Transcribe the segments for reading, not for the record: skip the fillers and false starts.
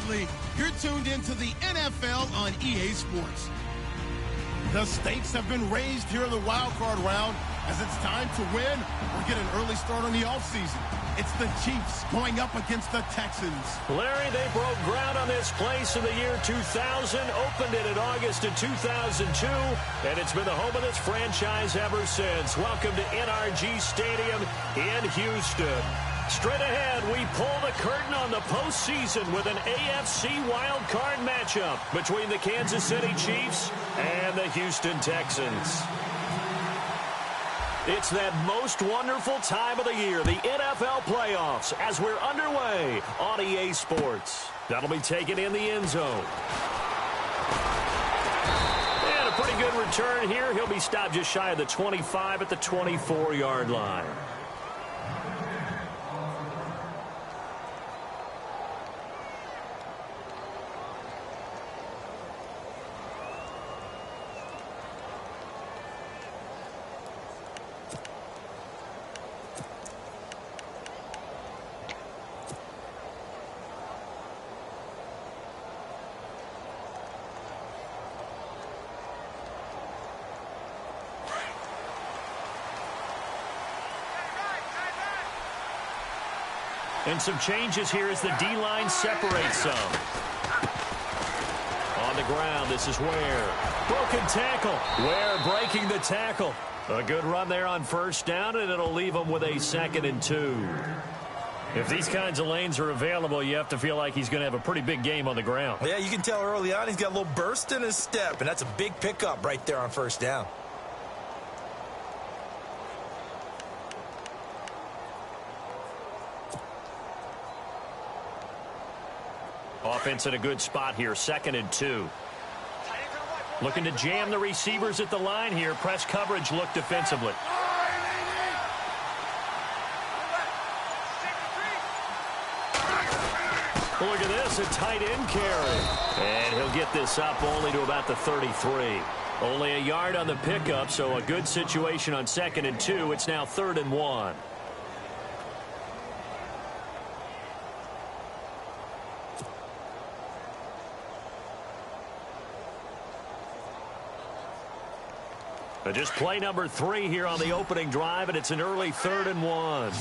Undoubtedly, you're tuned into the NFL on EA Sports. The stakes have been raised here in the wild card round as it's time to win or get an early start on the offseason. It's the Chiefs going up against the Texans. Larry, they broke ground on this place in the year 2000, opened it in August of 2002, and it's been the home of this franchise ever since. Welcome to NRG Stadium in Houston. Straight ahead, we pull the curtain on the postseason with an AFC wildcard matchup between the Kansas City Chiefs and the Houston Texans. It's that most wonderful time of the year, the NFL playoffs, as we're underway on EA Sports. That'll be taken in the end zone. And a pretty good return here. He'll be stopped just shy of the 25 at the 24-yard line. And some changes here as the D-line separates some. On the ground, this is Ware. Broken tackle. Ware breaking the tackle. A good run there on first down, and it'll leave them with a 2nd and 2. If these kinds of lanes are available, you have to feel like he's going to have a pretty big game on the ground. Yeah, you can tell early on he's got a little burst in his step, and that's a big pickup right there on first down. Offense in a good spot here, 2nd and 2. Looking to jam the receivers at the line here. Press coverage look defensively. Look at this, a tight end carry. And he'll get this up only to about the 33. Only a yard on the pickup, so a good situation on 2nd and 2. It's now 3rd and 1. Just play number 3 here on the opening drive, and it's an early 3rd and 1.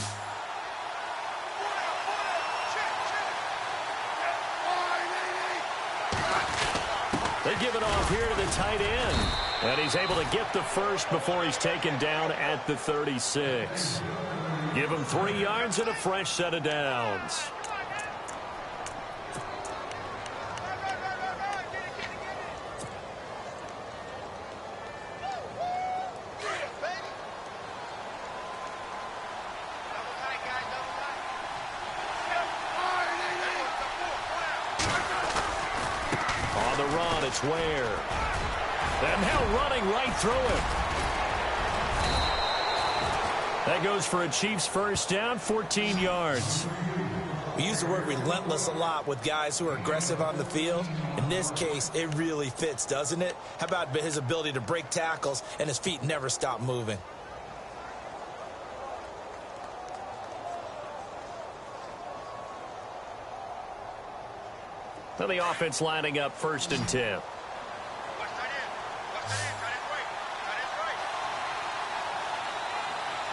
They give it off here to the tight end. And he's able to get the first before he's taken down at the 36. Give him 3 yards and a fresh set of downs. Ware. And now running right through it. That goes for a Chiefs first down, 14 yards. We use the word relentless a lot with guys who are aggressive on the field. In this case, it really fits, doesn't it? How about his ability to break tackles and his feet never stop moving? So the offense lining up 1st and 10.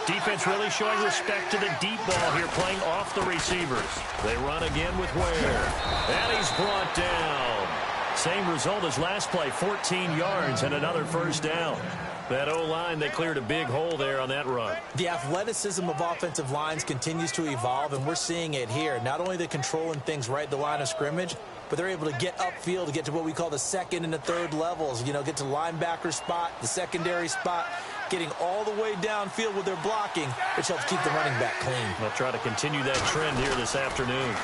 Defense really showing respect to the deep ball here, playing off the receivers. They run again with Ware. And he's brought down. Same result as last play, 14 yards and another first down. That O-line, they cleared a big hole there on that run. The athleticism of offensive lines continues to evolve, and we're seeing it here. Not only are they controlling things right at the line of scrimmage, but they're able to get upfield to get to what we call the 2nd and the 3rd levels. You know, get to the linebacker spot, the secondary spot, getting all the way downfield with their blocking, which helps keep the running back clean. They'll try to continue that trend here this afternoon.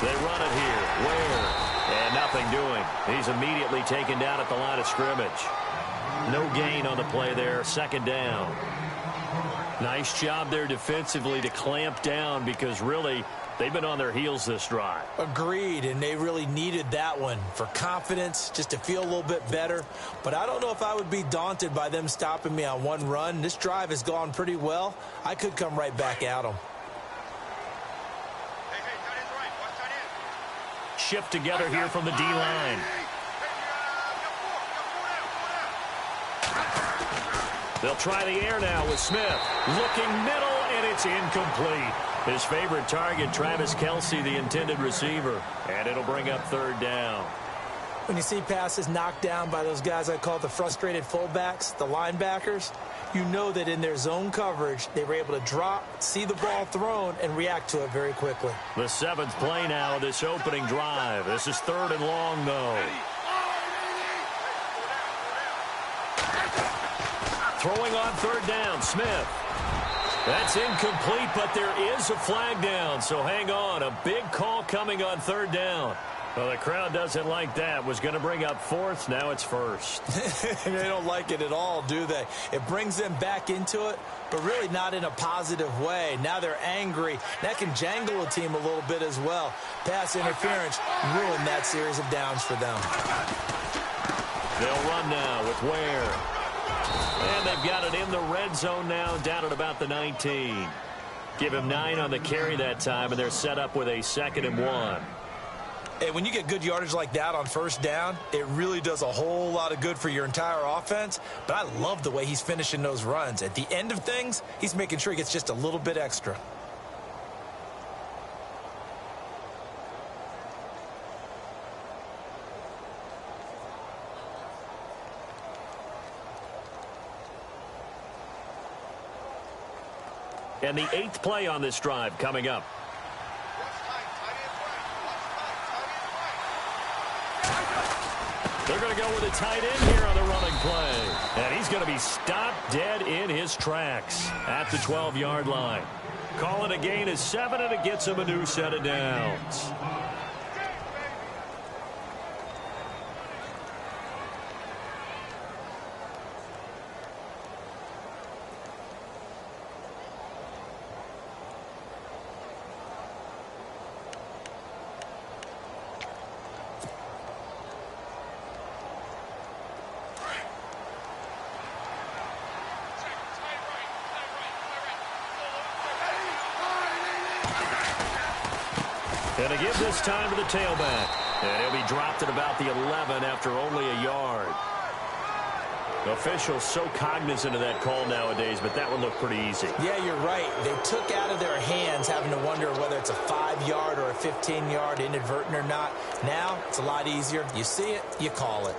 They run it here. Ware. And nothing doing. He's immediately taken down at the line of scrimmage. No gain on the play there. 2nd down. Nice job there defensively to clamp down because really they've been on their heels this drive. Agreed, and they really needed that one for confidence, just to feel a little bit better. But I don't know if I would be daunted by them stopping me on one run. This drive has gone pretty well. I could come right back at them. shift together here from the D-line. They'll try the air now with Smith. Looking middle, and it's incomplete. His favorite target, Travis Kelce, the intended receiver. And it'll bring up third down. When you see passes knocked down by those guys I call the frustrated fullbacks, the linebackers, you know that in their zone coverage, they were able to drop, see the ball thrown, and react to it very quickly. The 7th play now of this opening drive. This is 3rd and long, though. Throwing on 3rd down, Smith. That's incomplete, but there is a flag down, so hang on. A big call coming on 3rd down. Well, the crowd doesn't like that. Was going to bring up 4th. Now it's 1st. They don't like it at all, do they? It brings them back into it, but really not in a positive way. Now they're angry. That can jangle a team a little bit as well. Pass interference ruined that series of downs for them. They'll run now with Ware. And they've got it in the red zone now, down at about the 19. Give him 9 on the carry that time, and they're set up with a 2nd and 1. Hey, when you get good yardage like that on 1st down, it really does a whole lot of good for your entire offense. But I love the way he's finishing those runs. At the end of things, he's making sure he gets just a little bit extra. And the 8th play on this drive coming up. They're going to go with a tight end here on the running play. And he's going to be stopped dead in his tracks at the 12-yard line. Call it a gain of 7, and it gets him a new set of downs. And to give this time to the tailback. And he'll be dropped at about the 11 after only a yard. Officials so cognizant of that call nowadays, but that one looked pretty easy. Yeah, you're right. They took out of their hands having to wonder whether it's a 5-yard or a 15-yard inadvertent or not. Now, it's a lot easier. You see it, you call it.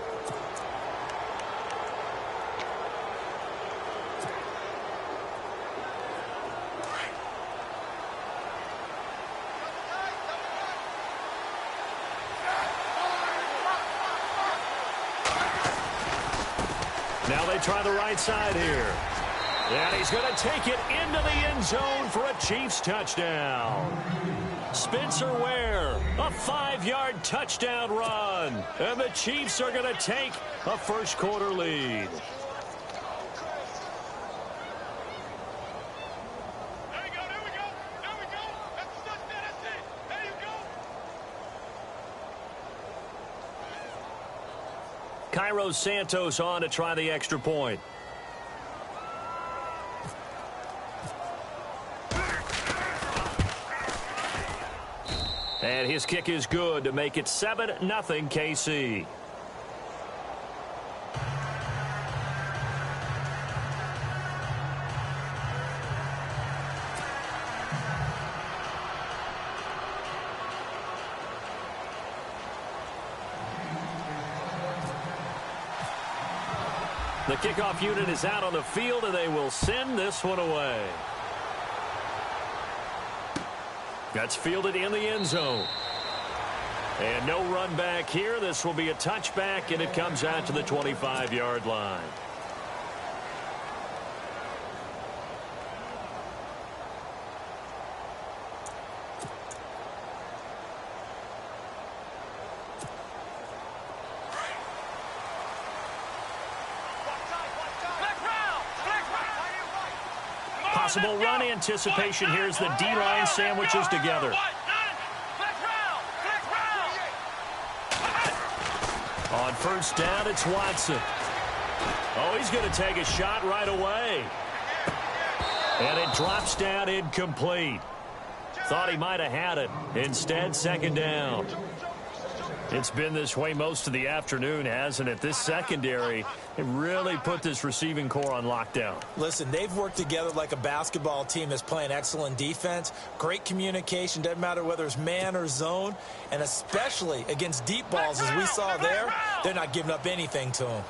Now they try the right side here. And he's going to take it into the end zone for a Chiefs touchdown. Spencer Ware, a 5-yard touchdown run. And the Chiefs are going to take a first-quarter lead. Cairo Santos on to try the extra point. And his kick is good to make it 7-0 KC. The kickoff unit is out on the field, and they will send this one away. That's fielded in the end zone. And no run back here. This will be a touchback, and it comes out to the 25-yard line. Possible run anticipation here as the D-line sandwiches together. On first down, it's Watson. Oh, he's going to take a shot right away. And it drops down incomplete. Thought he might have had it. Instead, second down. It's been this way most of the afternoon, hasn't it? This secondary, it really put this receiving core on lockdown. Listen, they've worked together like a basketball team that's playing excellent defense. Great communication, doesn't matter whether it's man or zone. And especially against deep balls, as we saw there, they're not giving up anything to them.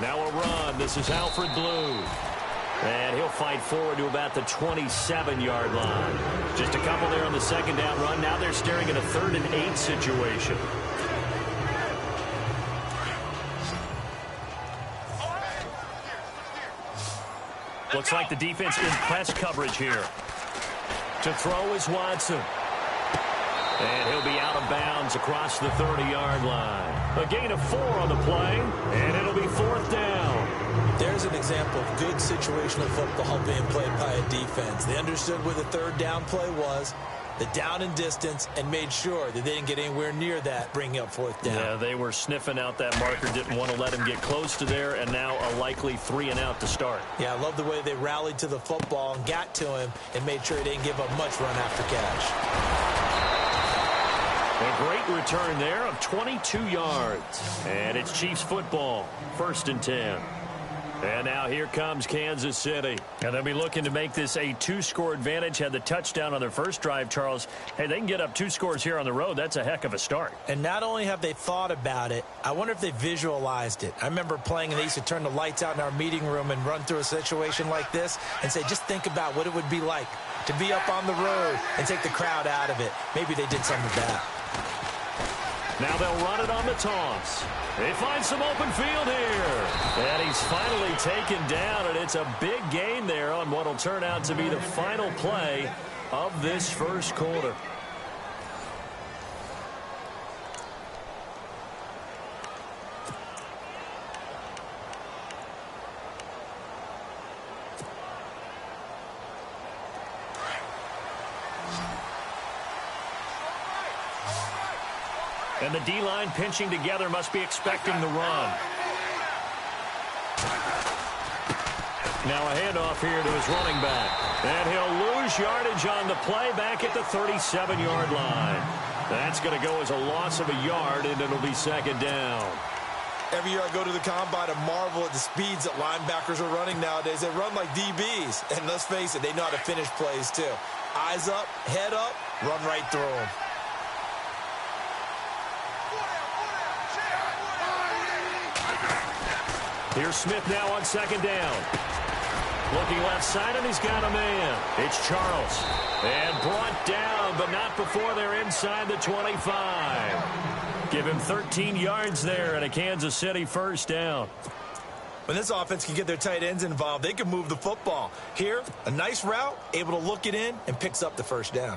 Now a run. This is Alfred Blue. And he'll fight forward to about the 27-yard line. Just a couple there on the second down run. Now they're staring at a 3rd and 8 situation. Looks like the defense in press coverage here. To throw is Watson. And he'll be out of bounds across the 30-yard line. A gain of 4 on the play, and it'll be 4th down. There's an example of good situational football being played by a defense. They understood where the 3rd down play was, the down and distance, and made sure that they didn't get anywhere near that, bringing up 4th down. Yeah, they were sniffing out that marker, didn't want to let him get close to there, and now a likely 3 and out to start. Yeah, I love the way they rallied to the football and got to him and made sure he didn't give up much run after catch. A great return there of 22 yards. And it's Chiefs football, 1st and 10. And now here comes Kansas City. And they'll be looking to make this a 2-score advantage. Had the touchdown on their first drive, Charles. Hey, they can get up 2 scores here on the road. That's a heck of a start. And not only have they thought about it, I wonder if they visualized it. I remember playing, and they used to turn the lights out in our meeting room and run through a situation like this and say, just think about what it would be like to be up on the road and take the crowd out of it. Maybe they did some of that. Now they'll run it on the toss. They find some open field here. And he's finally taken down, and it's a big gain there on what will turn out to be the final play of this first quarter. And the D-line pinching together must be expecting the run. Now a handoff here to his running back. And he'll lose yardage on the play back at the 37-yard line. That's going to go as a loss of a yard, and it'll be 2nd down. Every year I go to the combine and marvel at the speeds that linebackers are running nowadays. They run like DBs. And let's face it, they know how to finish plays too. Eyes up, head up, run right through them. Here's Smith now on 2nd down. Looking left side, and he's got a man. It's Charles. And brought down, but not before they're inside the 25. Give him 13 yards there and a Kansas City 1st down. When this offense can get their tight ends involved, they can move the football. Here, a nice route, able to look it in, and picks up the 1st down.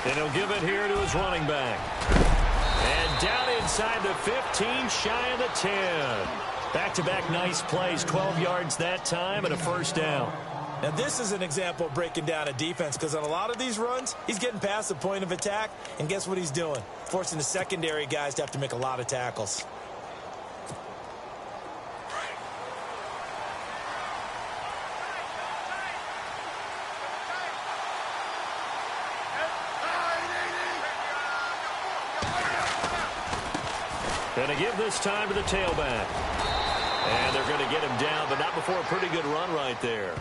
And he'll give it here to his running back. And down inside the 15, shy of the 10. Back-to-back nice plays, 12 yards that time and a 1st down. Now this is an example of breaking down a defense, because on a lot of these runs, he's getting past the point of attack, and guess what he's doing? Forcing the secondary guys to have to make a lot of tackles. Going to give this time to the tailback. And they're going to get him down, but not before a pretty good run right there.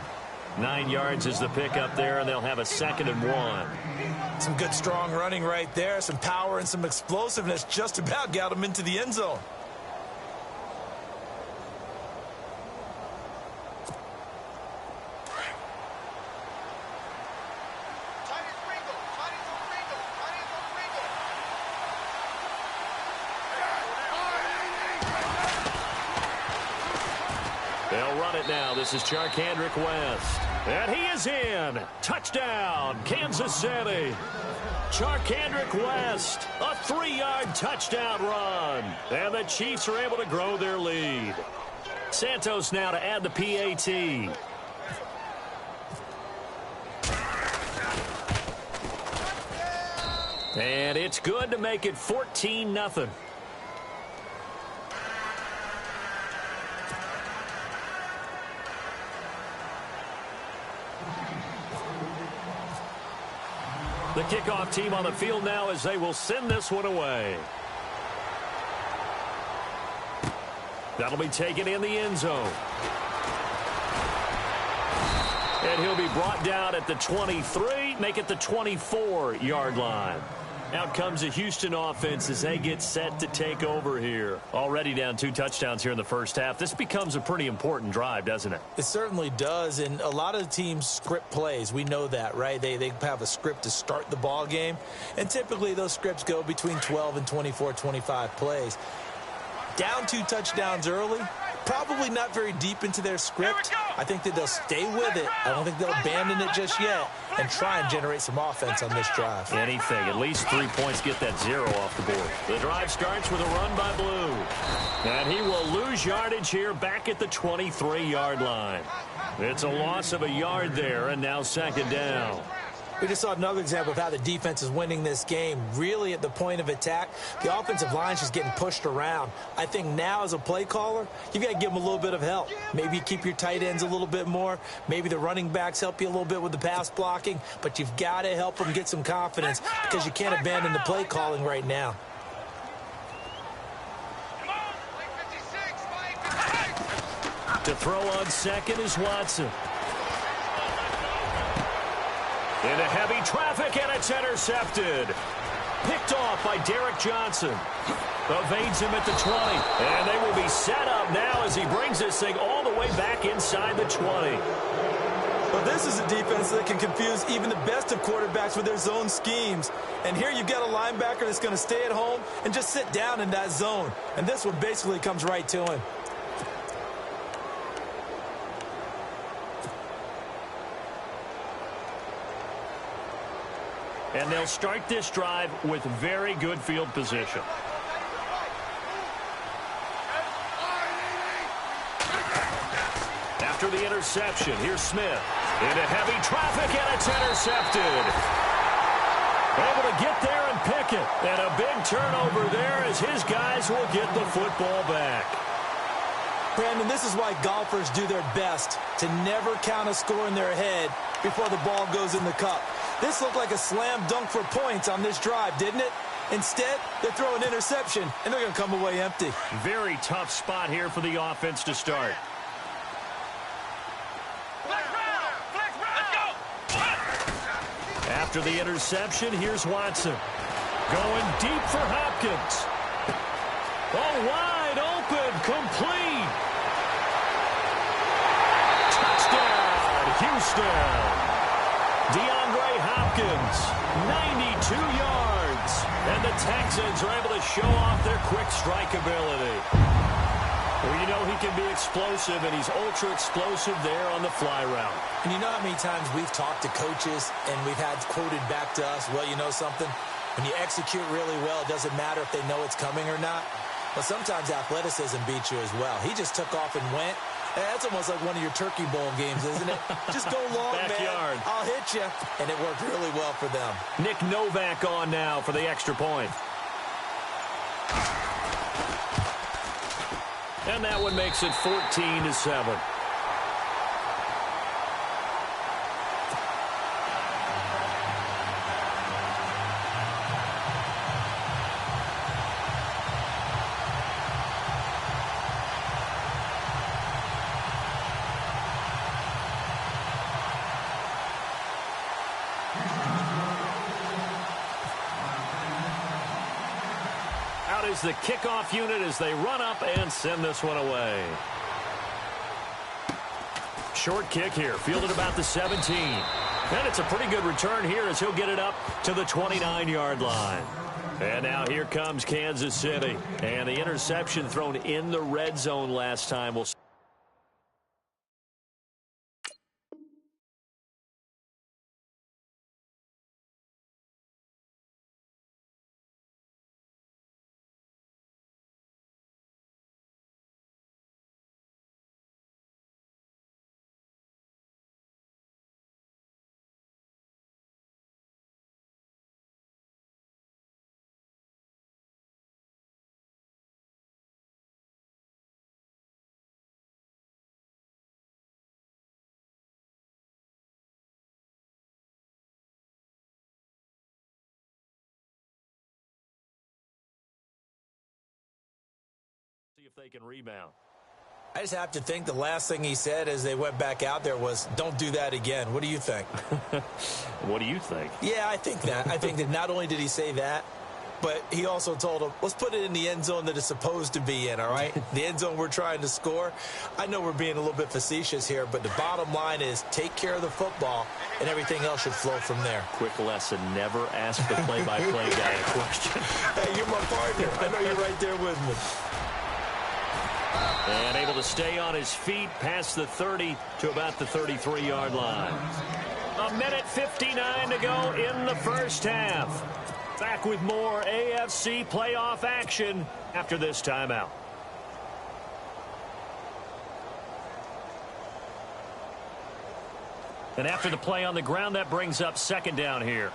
9 yards is the pickup there, and they'll have a 2nd and 1. Some good, strong running right there. Some power and some explosiveness just about got him into the end zone. They'll run it now. This is Charkandrick West. And he is in. Touchdown, Kansas City. Charkandrick West, a 3-yard touchdown run. And the Chiefs are able to grow their lead. Santos now to add the PAT. And it's good to make it 14-0. The kickoff team on the field now as they will send this one away. That'll be taken in the end zone. And he'll be brought down at the 23, make it the 24-yard line. Out comes the Houston offense as they get set to take over here. Already down 2 touchdowns here in the first half. This becomes a pretty important drive, doesn't it? It certainly does, and a lot of the teams script plays. We know that, right? They have a script to start the ball game, and typically those scripts go between 12 and 24, 25 plays. Down 2 touchdowns early, probably not very deep into their script. I think that they'll stay with it. I don't think they'll abandon it just yet and try and generate some offense on this drive. Anything. At least 3 points get that 0 off the board. The drive starts with a run by Blue. And he will lose yardage here back at the 23-yard line. It's a loss of a yard there, and now 2nd down. We just saw another example of how the defense is winning this game. Really at the point of attack, the offensive line's just getting pushed around. I think now as a play caller, you've got to give them a little bit of help. Maybe keep your tight ends a little bit more. Maybe the running backs help you a little bit with the pass blocking. But you've got to help them get some confidence because you can't abandon the play calling right now. To throw on second is Watson. Into heavy traffic, and it's intercepted. Picked off by Derek Johnson. Evades him at the 20. And they will be set up now as he brings this thing all the way back inside the 20. Well, this is a defense that can confuse even the best of quarterbacks with their zone schemes. And here you've got a linebacker that's going to stay at home and just sit down in that zone. And this one basically comes right to him. And they'll start this drive with very good field position. After the interception, here's Smith. Into heavy traffic, and it's intercepted. Able to get there and pick it. And a big turnover there as his guys will get the football back. Brandon, this is why golfers do their best to never count a score in their head before the ball goes in the cup. This looked like a slam dunk for points on this drive, didn't it? Instead, they throw an interception, and they're going to come away empty. Very tough spot here for the offense to start. After the interception, here's Watson. Going deep for Hopkins. Oh, wide open, complete. Touchdown, Houston. DeAndre Hopkins, 92 yards. And the Texans are able to show off their quick strike ability. Well, you know he can be explosive, and he's ultra-explosive there on the fly route. And you know how many times we've talked to coaches and we've had quoted back to us, well, you know something? When you execute really well, it doesn't matter if they know it's coming or not. But sometimes athleticism beats you as well. He just took off and went. That's almost like one of your Turkey Bowl games, isn't it? Just go long, Backyard. man. I'll hit you. And it worked really well for them. Nick Novak on now for the extra point. And that one makes it 14-7. Is the kickoff unit as they run up and send this one away. Short kick here, fielded about the 17. And it's a pretty good return here as he'll get it up to the 29-yard line. And now here comes Kansas City. And the interception thrown in the red zone last time will if they can rebound. I just have to think the last thing he said as they went back out there was, don't do that again. What do you think? What do you think? Yeah, I think that. I think that not only did he say that, but he also told him, let's put it in the end zone that it's supposed to be in, all right? The end zone we're trying to score. I know we're being a little bit facetious here, but the bottom line is take care of the football, and everything else should flow from there. Quick lesson, never ask the play-by-play guy a question. Hey, you're my partner. I know you're right there with me. And able to stay on his feet past the 30 to about the 33-yard line. 1:59 to go in the first half. Back with more AFC playoff action after this timeout. And after the play on the ground, that brings up second down here.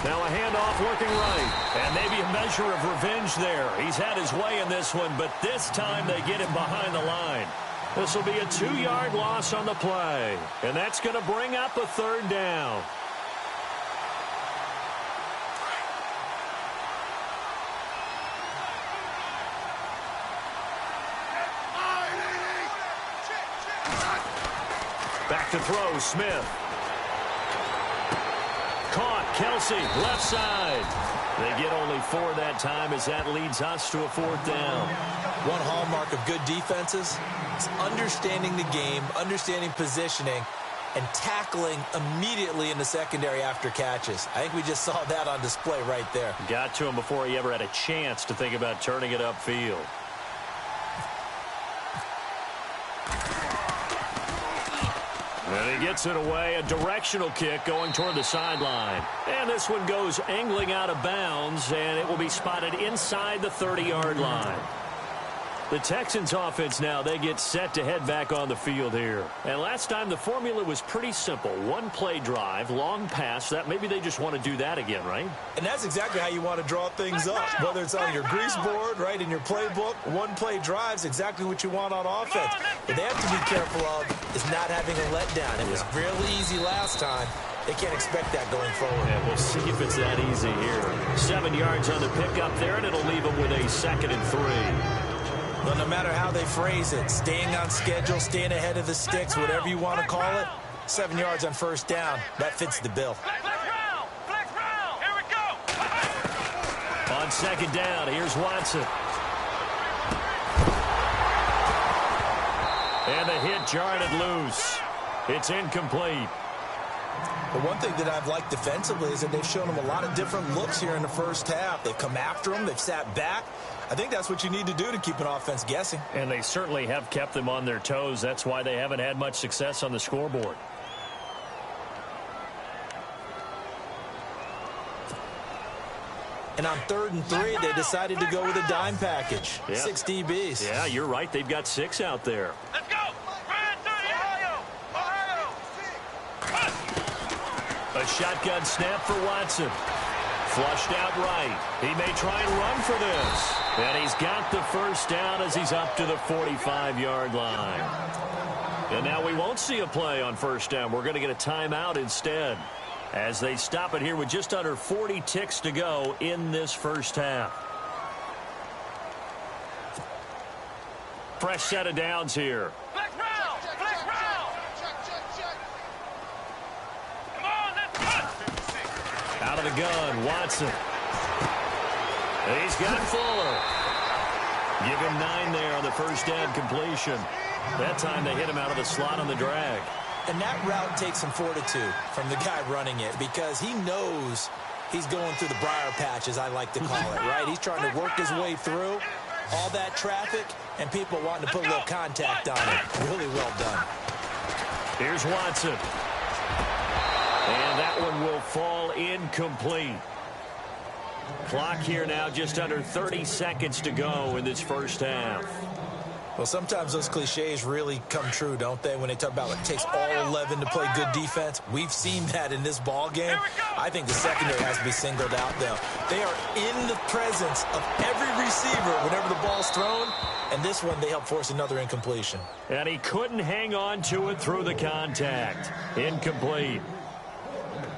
Now a handoff working right. And maybe a measure of revenge there. He's had his way in this one, but this time they get him behind the line. This will be a 2-yard loss on the play. And that's going to bring up a third down. Back to throw, Smith. Caught, Kelsey, left side. They get only 4 that time as that leads us to a fourth down. One hallmark of good defenses is understanding the game, understanding positioning, and tackling immediately in the secondary after catches. I think we just saw that on display right there. Got to him before he ever had a chance to think about turning it upfield. And he gets it away, a directional kick going toward the sideline. And this one goes angling out of bounds, and it will be spotted inside the 30-yard line. The Texans offense now, they get set to head back on the field here. And last time the formula was pretty simple. One play drive, long pass. That maybe they just want to do that again, right? And that's exactly how you want to draw things up. Whether it's on your grease board, right, in your playbook, one play drive is exactly what you want on offense. What they have to be careful of is not having a letdown. It was really easy last time. They can't expect that going forward. Yeah, we'll see if it's that easy here. 7 yards on the pickup there, and it'll leave them with a 2nd and 3. Well, no matter how they phrase it, staying on schedule, staying ahead of the sticks, whatever you want to call it, 7 yards on first down, that fits the bill. Here we go. On second down, here's Watson. And the hit jarred it loose. It's incomplete. But one thing that I've liked defensively is that they've shown them a lot of different looks here in the first half. They've come after them. They've sat back. I think that's what you need to do to keep an offense guessing. And they certainly have kept them on their toes. That's why they haven't had much success on the scoreboard. And on 3rd and 3, they decided to go with a dime package. Yep. 6 DBs. Yeah, you're right. They've got 6 out there. Let's go! A shotgun snap for Watson. Flushed out right. He may try and run for this. And he's got the first down as he's up to the 45-yard line. And now we won't see a play on first down. We're going to get a timeout instead, as they stop it here with just under 40 ticks to go in this first half. Fresh set of downs here. Flex round! Flex round! Check. Come on, let's push! Out of the gun, Watson. He's got Fuller. Give him 9 there on the first down completion. That time they hit him out of the slot on the drag. And that route takes some fortitude from the guy running it, because he knows he's going through the briar patch, as I like to call it, right? He's trying to work his way through all that traffic and people wanting to put a little contact on it. Really well done. Here's Watson. And that one will fall incomplete. Clock here now, just under 30 seconds to go in this first half. Well, sometimes those cliches really come true, don't they, when they talk about it takes all 11 to play good defense. We've seen that in this ball game. I think the secondary has to be singled out, though. They are in the presence of every receiver whenever the ball's thrown, and this one they help force another incompletion. And he couldn't hang on to it through the contact. Incomplete.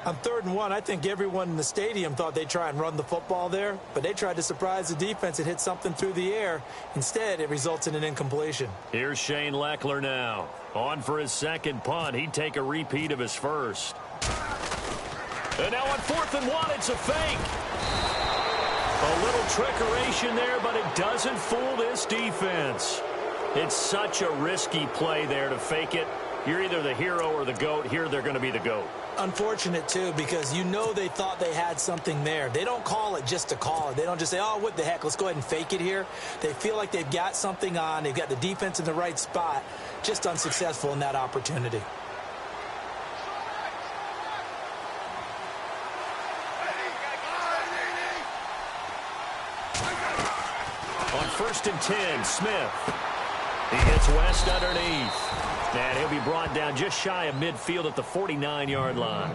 On 3rd and 1, I think everyone in the stadium thought they'd try and run the football there, but they tried to surprise the defense and hit something through the air. Instead, it results in an incompletion. Here's Shane Leckler now. On for his second punt. He'd take a repeat of his first. And now on 4th and 1, it's a fake. A little trickeration there, but it doesn't fool this defense. It's such a risky play there to fake it. You're either the hero or the GOAT. Here, they're going to be the GOAT. Unfortunate, too, because you know they thought they had something there. They don't call it just to call it. They don't just say, oh, what the heck, let's go ahead and fake it here. They feel like they've got something on. They've got the defense in the right spot. Just unsuccessful in that opportunity. On 1st and 10, Smith. He hits West underneath. And he'll be brought down just shy of midfield at the 49-yard line.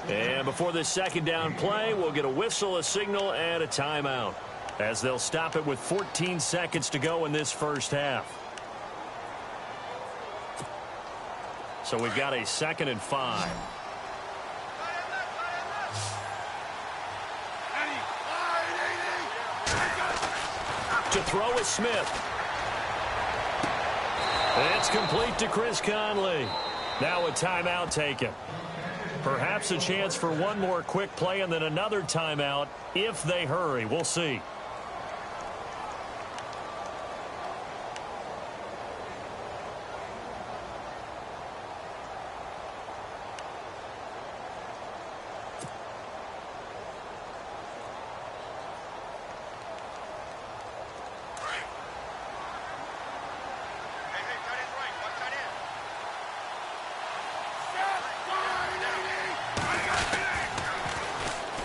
And before this second down play, we'll get a whistle, a signal, and a timeout, as they'll stop it with 14 seconds to go in this first half. So we've got a 2nd and 5. To throw is Smith. It's complete to Chris Conley. Now a timeout taken. Perhaps a chance for one more quick play and then another timeout if they hurry. We'll see.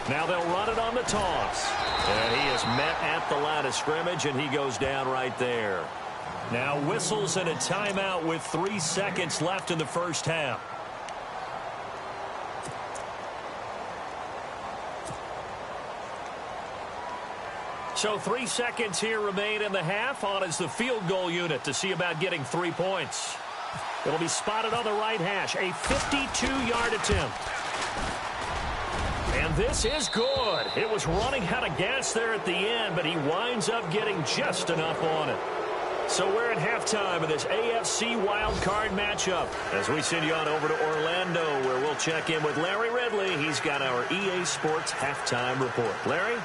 Now they'll run it on the toss. And he is met at the line of scrimmage, and he goes down right there. Now whistles and a timeout with 3 seconds left in the first half. So 3 seconds here remain in the half. On is the field goal unit to see about getting 3 points. It'll be spotted on the right hash. A 52-yard attempt. And this is good. It was running out of gas there at the end, but he winds up getting just enough on it. So we're at halftime of this AFC wildcard matchup as we send you on over to Orlando, where we'll check in with Larry Ridley. He's got our EA Sports halftime report. Larry?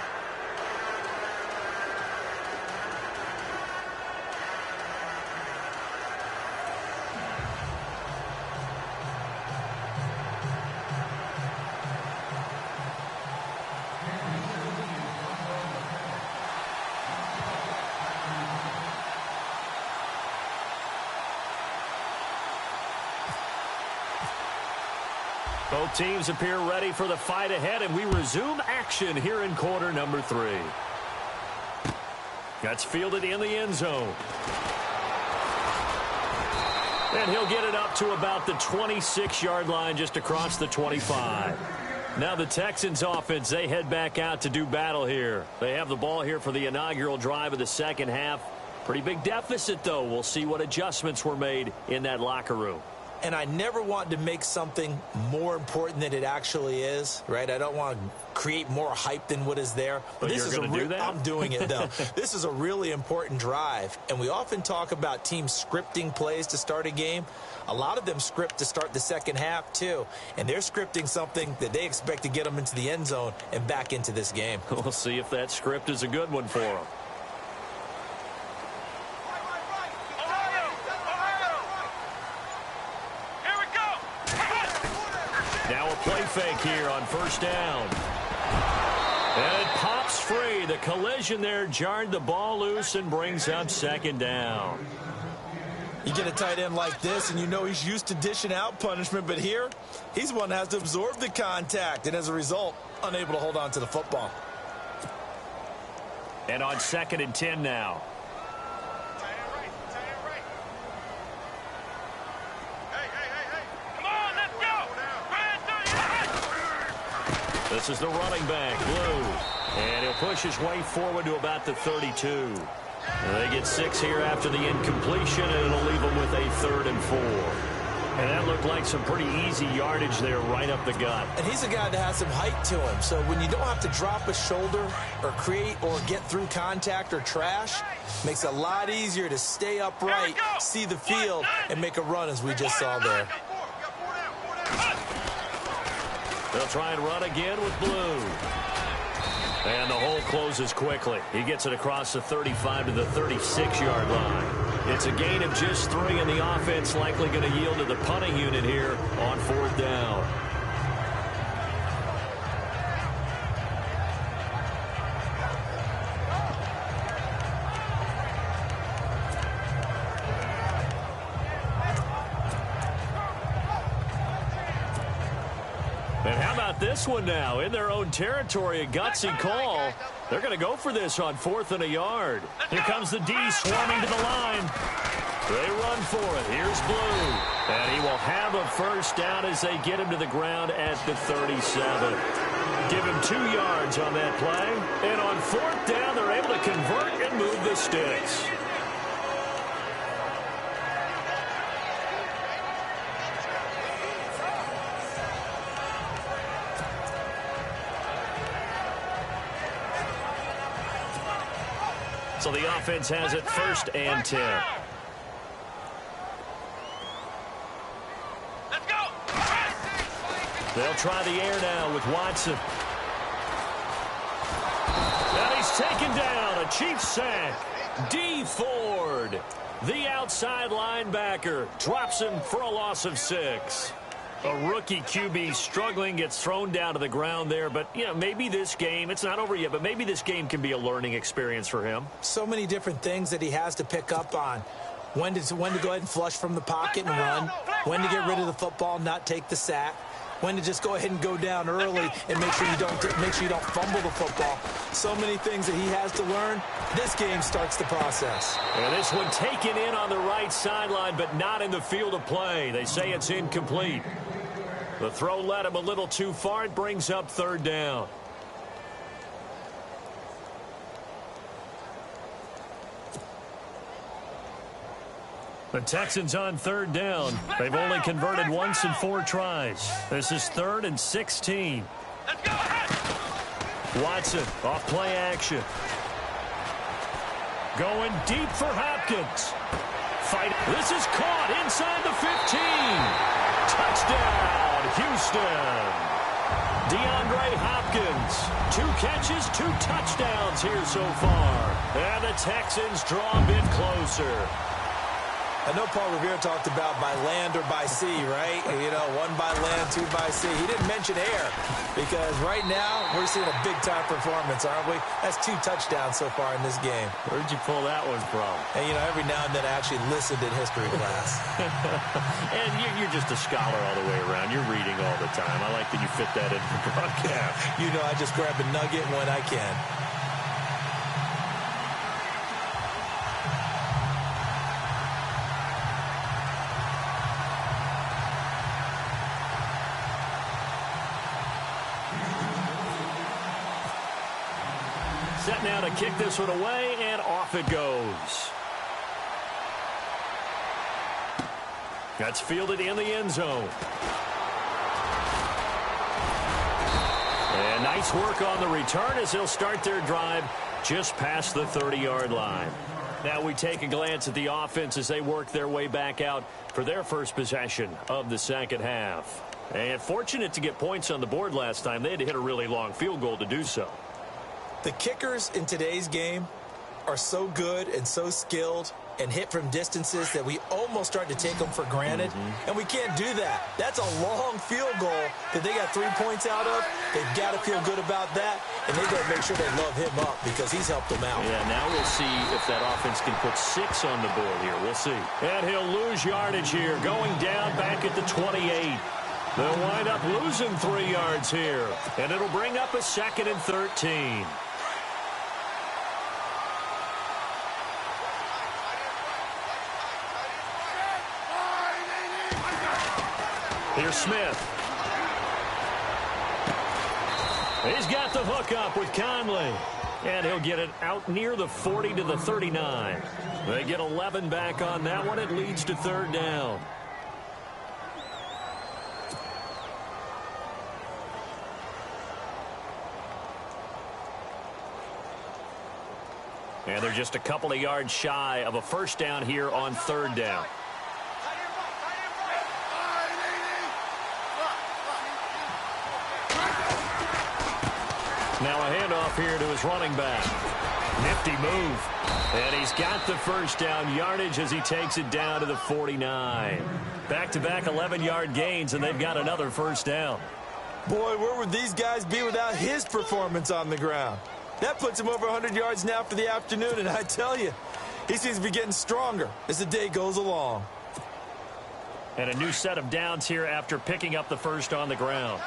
Both teams appear ready for the fight ahead, and we resume action here in quarter number 3. That's fielded in the end zone. And he'll get it up to about the 26-yard line, just across the 25. Now the Texans offense, they head back out to do battle here. They have the ball here for the inaugural drive of the second half. Pretty big deficit, though. We'll see what adjustments were made in that locker room. And I never want to make something more important than it actually is, right? I don't want to create more hype than what is there. But this is do that? I'm doing it, though. This is a really important drive. And we often talk about teams scripting plays to start a game. A lot of them script to start the second half, too. And they're scripting something that they expect to get them into the end zone and back into this game. We'll see if that script is a good one for them. Now a play fake here on first down. And it pops free. The collision there jarred the ball loose and brings up second down. You get a tight end like this, and you know he's used to dishing out punishment, but here, he's one that has to absorb the contact, and as a result, unable to hold on to the football. And on 2nd and 10 now. This is the running back, Blue. And he'll push his way forward to about the 32. And they get 6 here after the incompletion, and it'll leave them with a 3rd and 4. And that looked like some pretty easy yardage there right up the gut. And he's a guy that has some height to him. So when you don't have to drop a shoulder or create or get through contact or trash, makes it a lot easier to stay upright, see the field, and make a run as we just saw there. They'll try and run again with Blue. And the hole closes quickly. He gets it across the 35 to the 36-yard line. It's a gain of just 3, and the offense likely going to yield to the punting unit here on 4th down. And how about this one now? In their own territory, a gutsy call. They're going to go for this on 4th and a yard. Here comes the D swarming to the line. They run for it. Here's Blue. And he will have a first down as they get him to the ground at the 37. Give him 2 yards on that play. And on 4th down, they're able to convert and move the sticks. So the offense has it 1st and 10. Let's go. They'll try the air now with Watson. And he's taken down. A Chiefs sack. D. Ford, the outside linebacker, drops him for a loss of 6. A rookie QB struggling, gets thrown down to the ground there. But, you know, maybe this game, it's not over yet, but maybe this game can be a learning experience for him. So many different things that he has to pick up on. When to go ahead and flush from the pocket and run. When to get rid of the football, not take the sack. When to just go ahead and go down early and make sure you don't fumble the football. So many things that he has to learn. This game starts the process. And this one taken in on the right sideline, but not in the field of play. They say it's incomplete. The throw led him a little too far. It brings up 3rd down. The Texans on 3rd down. They've only converted once in 4 tries. This is 3rd and 16. Let's go. Watson off play action. Going deep for Hopkins. Fight. This is caught inside the 15. Touchdown, Houston. DeAndre Hopkins. 2 catches, 2 touchdowns here so far. And the Texans draw a bit closer. I know Paul Revere talked about by land or by sea, right? You know, 1 by land, 2 by sea. He didn't mention air because right now we're seeing a big-time performance, aren't we? That's 2 touchdowns so far in this game. Where'd you pull that one from? And, you know, every now and then I actually listened in history class. And you're just a scholar all the way around. You're reading all the time. I like that you fit that in for broadcast. You know, I just grab a nugget when I can. Set now to kick this one away, and off it goes. That's fielded in the end zone. And nice work on the return as they'll start their drive just past the 30-yard line. Now we take a glance at the offense as they work their way back out for their first possession of the second half. And fortunate to get points on the board last time. They had to hit a really long field goal to do so. The kickers in today's game are so good and so skilled and hit from distances that we almost start to take them for granted. And we can't do that. That's a long field goal that they got 3 points out of. They've got to feel good about that, and they've got to make sure they love him up because he's helped them out. Yeah, now we'll see if that offense can put 6 on the board here. We'll see. And he'll lose yardage here, going down back at the 28. They'll wind up losing 3 yards here, and it'll bring up a 2nd and 13. Here's Smith. He's got the hook up with Conley. And he'll get it out near the 40 to the 39. They get 11 back on that one. It leads to 3rd down. And they're just a couple of yards shy of a first down here on third down. Now a handoff here to his running back. Nifty move. And he's got the first down yardage as he takes it down to the 49. Back-to-back 11-yard gains, and they've got another first down. Boy, where would these guys be without his performance on the ground? That puts him over 100 yards now for the afternoon, and I tell you, he seems to be getting stronger as the day goes along. And a new set of downs here after picking up the first on the ground.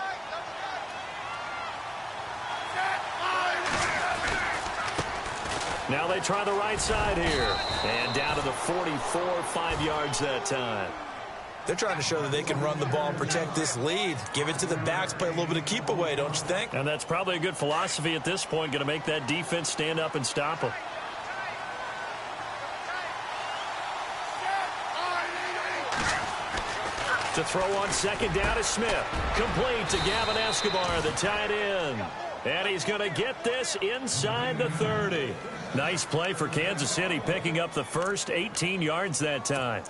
Now they try the right side here. And down to the 44, 5 yards that time. They're trying to show that they can run the ball and protect this lead. Give it to the backs, play a little bit of keep away, don't you think? And that's probably a good philosophy at this point, going to make that defense stand up and stop them. To throw on second down is Smith. Complete to Gavin Escobar, the tight end. And he's going to get this inside the 30. Nice play for Kansas City, picking up the first 18 yards that time.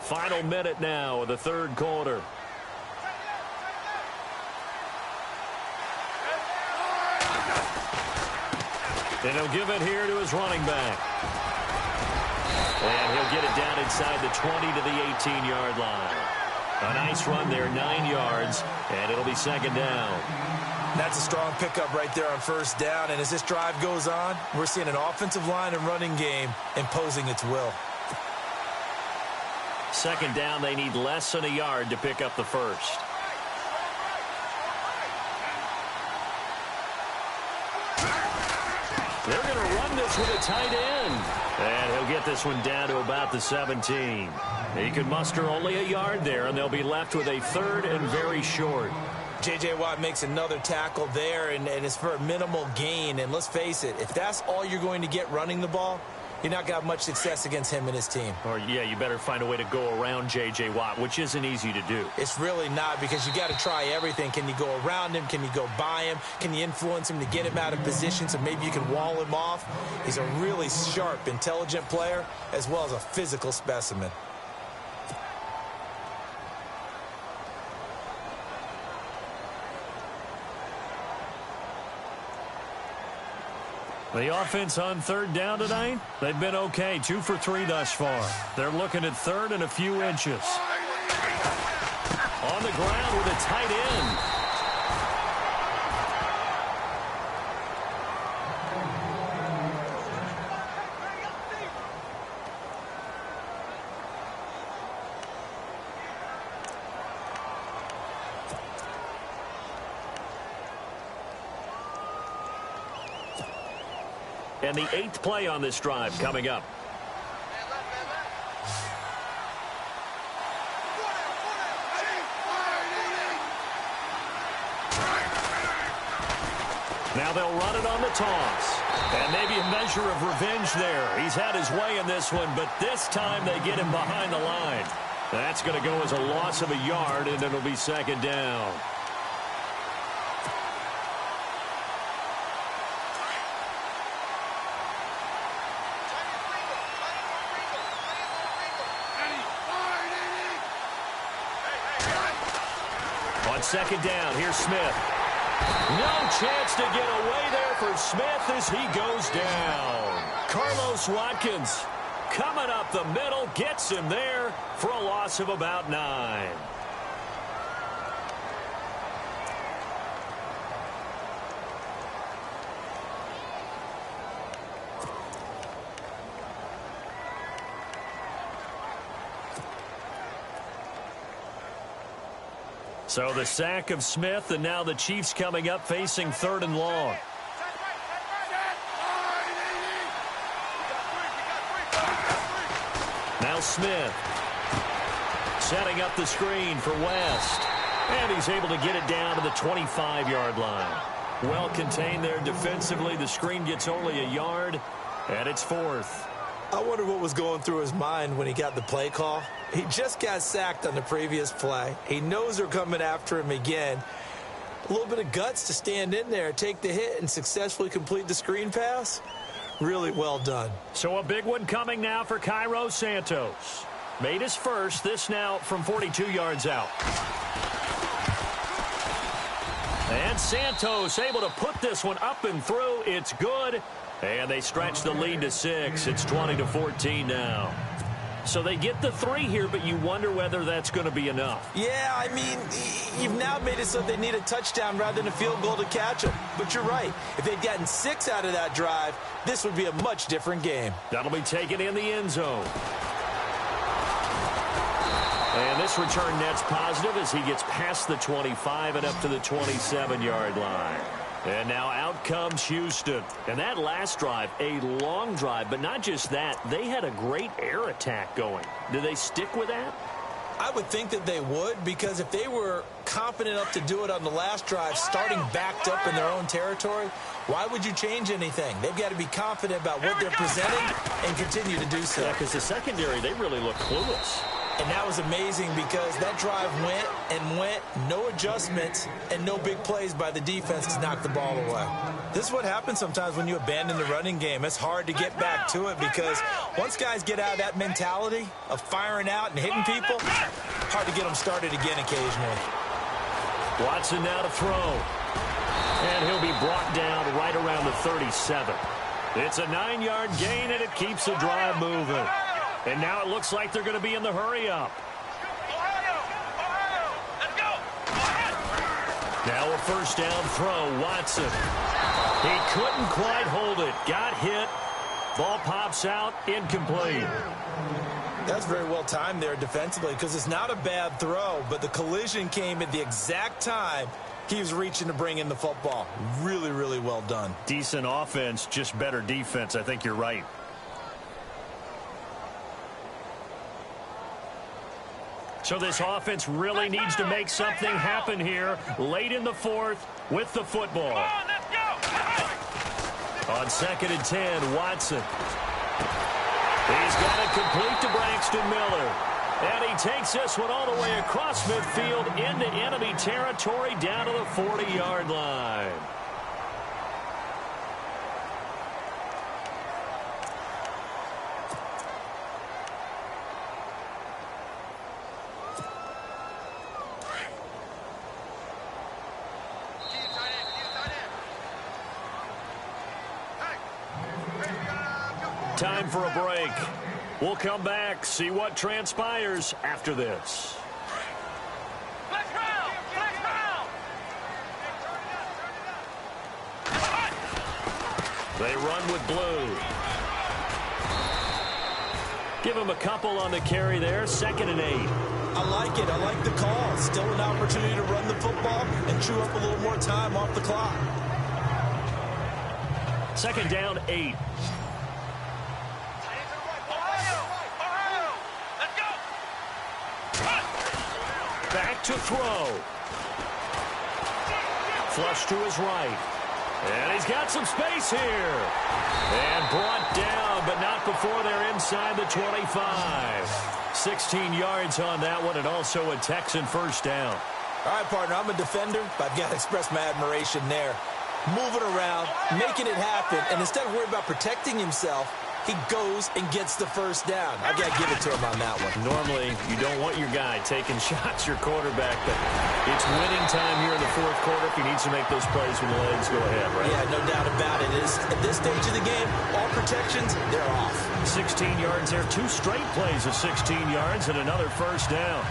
Final minute now of the third quarter. And he'll give it here to his running back. And he'll get it down inside the 20 to the 18-yard line. A nice run there, 9 yards, and it'll be second down. That's a strong pickup right there on first down, and as this drive goes on, we're seeing an offensive line and running game imposing its will. Second down, they need less than a yard to pick up the first. They're going to run this with a tight end. And he'll get this one down to about the 17. He can muster only a yard there, and they'll be left with a third and very short. J.J. Watt makes another tackle there, and it's for a minimal gain. And let's face it, if that's all you're going to get running the ball, you're not going to have much success against him and his team. Or, yeah, you better find a way to go around J.J. Watt, which isn't easy to do. It's really not, because you got to try everything. Can you go around him? Can you go by him? Can you influence him to get him out of position so maybe you can wall him off? He's a really sharp, intelligent player, as well as a physical specimen. The offense on third down tonight, they've been okay, 2 for 3 thus far. They're looking at third and a few inches. On the ground with a tight end. And the 8th play on this drive coming up. Now they'll run it on the toss. And maybe a measure of revenge there. He's had his way in this one, but this time they get him behind the line. That's going to go as a loss of a yard, and it'll be second down. On second down, here's Smith. No chance to get away there for Smith as he goes down. Carlos Watkins coming up the middle, gets him there for a loss of about 9. So the sack of Smith, and now the Chiefs coming up facing third and long. Now Smith setting up the screen for West. And he's able to get it down to the 25-yard line. Well contained there defensively. The screen gets only a yard, and it's 4th. I wonder what was going through his mind when he got the play call. He just got sacked on the previous play. He knows they're coming after him again. A little bit of guts to stand in there, take the hit, and successfully complete the screen pass. Really well done. So a big one coming now for Cairo Santos. Made his first, this now from 42 yards out. And Santos able to put this one up and through. It's good. And they stretch the lead to 6. It's 20-14 now. So they get the 3 here, but you wonder whether that's going to be enough. Yeah, I mean, you've now made it so they need a touchdown rather than a field goal to catch them. But you're right. If they'd gotten 6 out of that drive, this would be a much different game. That'll be taken in the end zone. And this return net's positive as he gets past the 25 and up to the 27-yard line. And now out comes Houston. And that last drive, a long drive, but not just that. They had a great air attack going. Do they stick with that? I would think that they would, because if they were confident enough to do it on the last drive, starting backed up in their own territory, why would you change anything? They've got to be confident about what they're presenting and continue to do so. Yeah, because the secondary, they really look clueless. And that was amazing because that drive went and went, no adjustments, and no big plays by the defense to knock the ball away. This is what happens sometimes when you abandon the running game. It's hard to get back to it because once guys get out of that mentality of firing out and hitting people, hard to get them started again occasionally. Watson now to throw. And he'll be brought down right around the 37. It's a 9-yard gain, and it keeps the drive moving. And now it looks like they're going to be in the hurry-up. Now a first down throw, Watson. He couldn't quite hold it. Got hit. Ball pops out, incomplete. That's very well timed there defensively because it's not a bad throw, but the collision came at the exact time he was reaching to bring in the football. Really, really well done. Decent offense, just better defense. I think you're right. So this offense really needs to make something happen here late in the 4th with the football. On 2nd and 10, Watson. He's got it complete to Braxton Miller. And he takes this one all the way across midfield into enemy territory down to the 40-yard line. Time for a break. We'll come back, see what transpires after this. They run with blue. Give him a couple on the carry there. 2nd and 8. I like it. I like the call. Still an opportunity to run the football and chew up a little more time off the clock. 2nd down, 8. Back to throw. Flush to his right. And he's got some space here. And brought down, but not before they're inside the 25. 16 yards on that one, and also a Texan first down. All right, partner, I'm a defender, but I've got to express my admiration there. Moving around, making it happen, and instead of worrying about protecting himself, he goes and gets the first down. I've got to give it to him on that one. Normally, you don't want your guy taking shots, your quarterback, but it's winning time here in the 4th quarter. If he needs to make those plays with the legs, go ahead, right? Yeah, no doubt about it. At this stage of the game, all protections, they're off. 16 yards there, 2 straight plays of 16 yards and another first down.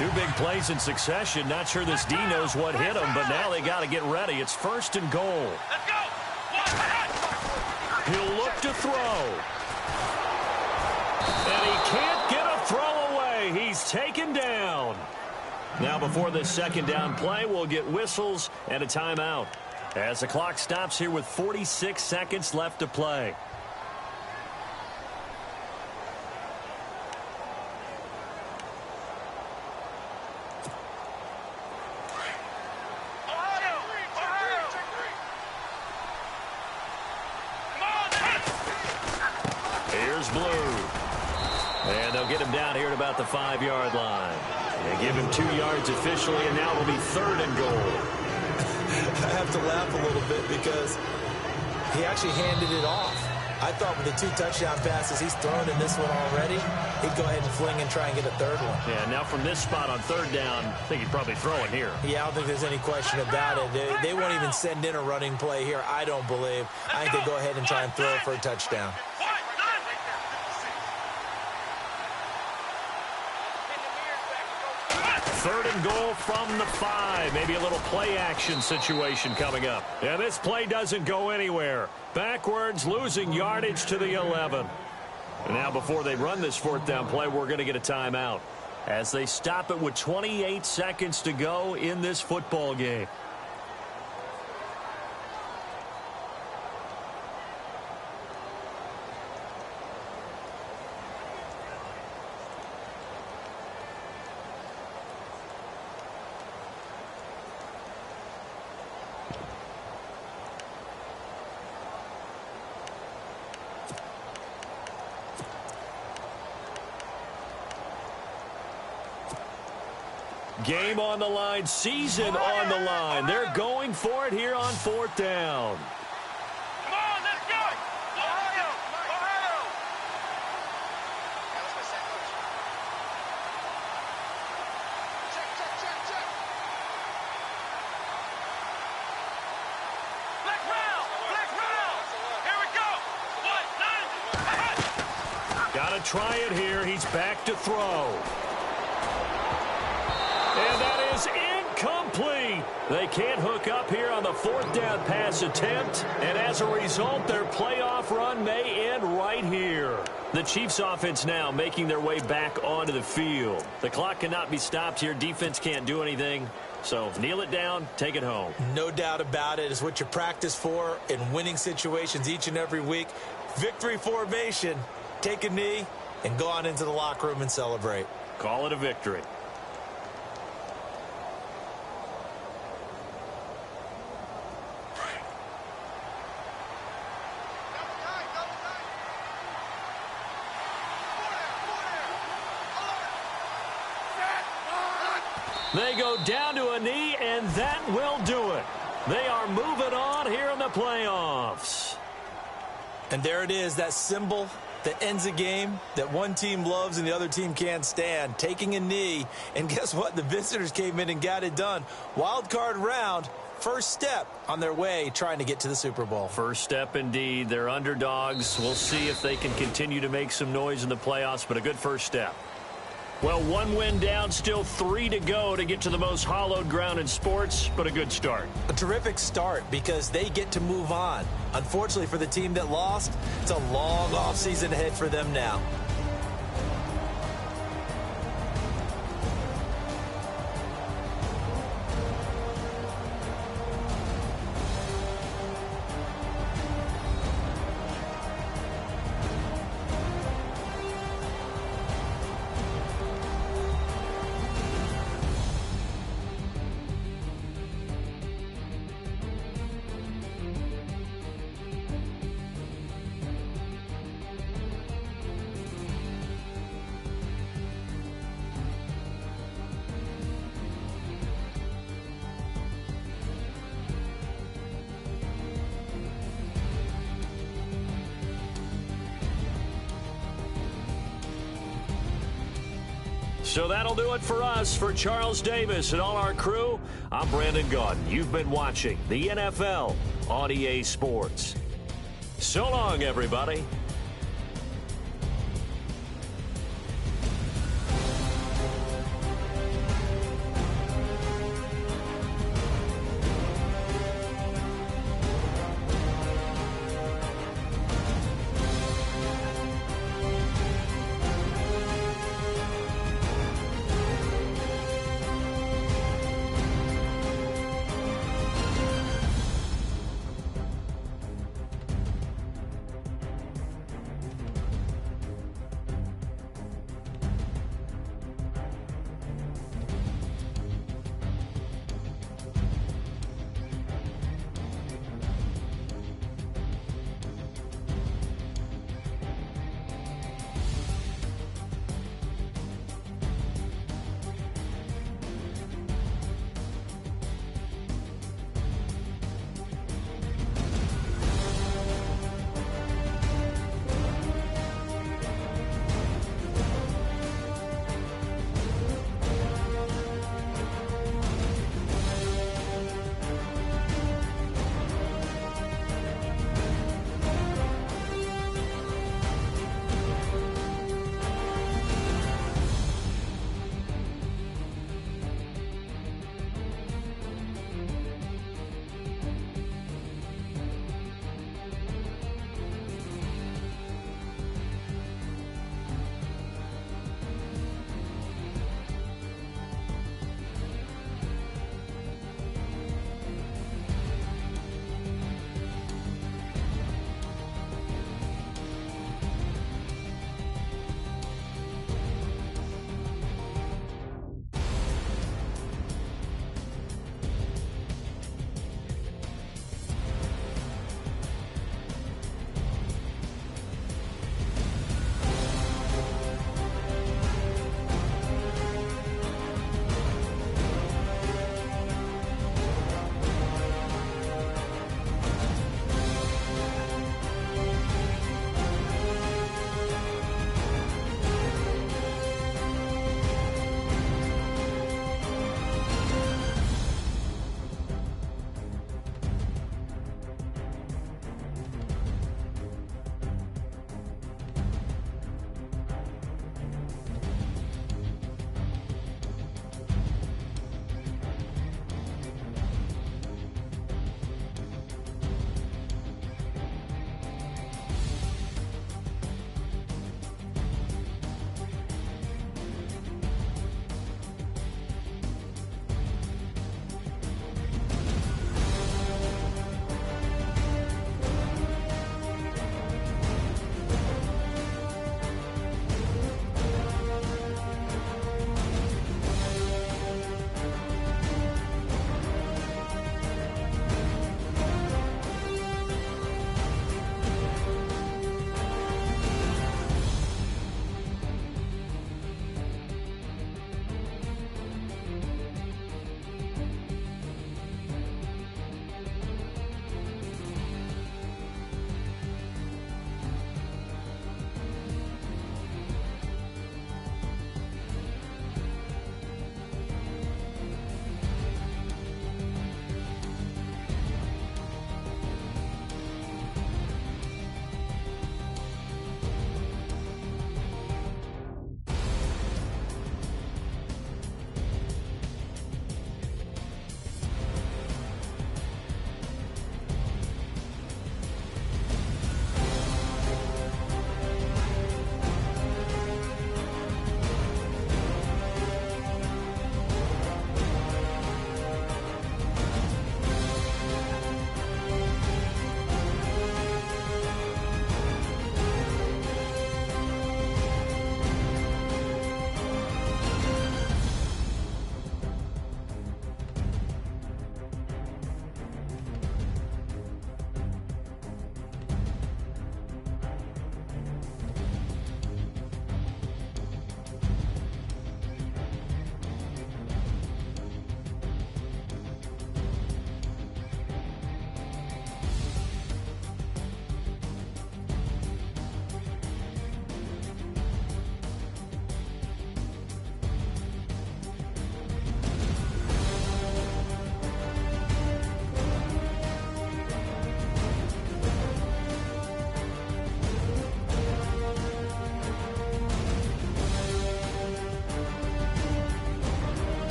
2 big plays in succession. Not sure this D knows what hit him, but now they got to get ready. It's 1st and goal. Let's go. He'll look to throw. And he can't get a throw away. He's taken down. Now before this 2nd down play, we'll get whistles and a timeout as the clock stops here with 46 seconds left to play. Come on. is blue. And they'll get him down here at about the 5-yard line. They give him 2 yards officially, and now it'll be 3rd and goal. I have to laugh a little bit because he actually handed it off. I thought with the 2 touchdown passes he's thrown in this one already, he'd go ahead and fling and try and get a 3rd one. Yeah, now from this spot on 3rd down, I think he'd probably throw it here. Yeah, I don't think there's any question about it. They won't even send in a running play here, I don't believe. I think they go ahead and try and throw it for a touchdown. 3rd and goal from the 5. Maybe a little play action situation coming up. Yeah, this play doesn't go anywhere. Backwards, losing yardage to the 11. And now before they run this 4th down play, we're going to get a timeout as they stop it with 28 seconds to go in this football game. Game on the line, season on the line. They're going for it here on 4th down. Come on, let's go! Ohio! Ohio! Check. Black round! Here we go! 1-9! Gotta try it here. He's back to throw. And that is incomplete. They can't hook up here on the 4th down pass attempt. And as a result, their playoff run may end right here. The Chiefs offense now making their way back onto the field. The clock cannot be stopped here. Defense can't do anything. So kneel it down, take it home. No doubt about it. It's what you practice for in winning situations each and every week. Victory formation. Take a knee and go on into the locker room and celebrate. Call it a victory. They go down to a knee, and that will do it. They are moving on here in the playoffs. And there it is, that symbol that ends a game that one team loves and the other team can't stand, taking a knee. And guess what? The visitors came in and got it done. Wild card round, first step on their way trying to get to the Super Bowl. First step indeed. They're underdogs. We'll see if they can continue to make some noise in the playoffs, but a good first step. Well, 1 win down, still 3 to go to get to the most hallowed ground in sports, but a good start. A terrific start because they get to move on. Unfortunately for the team that lost, it's a long offseason ahead for them now. So that'll do it for us. For Charles Davis and all our crew, I'm Brandon Gaudin. You've been watching the NFL on EA Sports. So long, everybody.